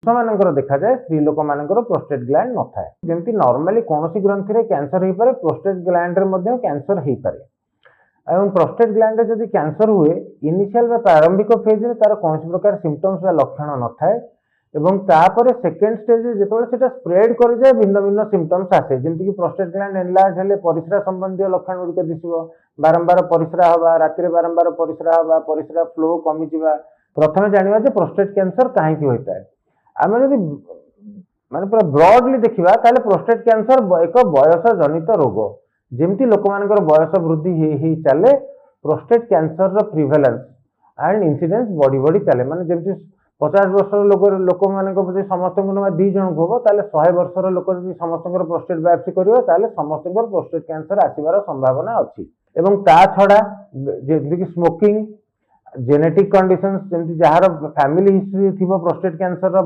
मानकर देखा जाए स्त्री लोक मानकर प्रोस्टेट ग्लैंड न थाए जमी नॉर्मली कौन सी ग्रंथि रे कैंसर हो पारे प्रोस्टेट ग्लैंड रे मध्य कैंसर हो पारे एवं प्रोस्टेट ग्लैंड रे जदि कैंसर हुए इनिशियल व प्रारंभिक फेज रे तार कौन प्रकार सिम्पटम्स व लक्षण न थाए एवं तापर सेकेंड स्टेज जो सेटा स्प्रेड कर जाए भिन्न भिन्न सिम्पटम्स आसे जमी कि प्रोस्टेट ग्लैंड एनलार्ज हेले परिस्रा संबंधी लक्षण गुड़िक दिशो बारंबार परिस्रा हवा राति बारंबार परिस्रा हवा परिस्रा फ्लो कमी जावा प्रथम जाना जे प्रोस्टेट कैंसर कहीं होता है आम जब माने पूरा ब्रॉडली देखा ताले प्रोस्टेट कैंसर एक बयस जनित रोग जमती लोक मानकर बयस वृद्धि चले prostate cancer prevalence and incidence बढ़ी बढ़ी चले माने जमती 50 वर्षर लोक मान समस्त 2 जन को हम ताले 100 वर्षर लोक समस्त प्रोस्टेट बायोप्सी करियो ताले समस्त प्रोस्टेट कैंसर आसीबार संभावना अच्छी एवं ता छड़ा जमती स्मोकिंग जेनेटिक कंडीशंस जमती जार फैमिली हिस्ट्री थी प्रोस्टेट कैंसर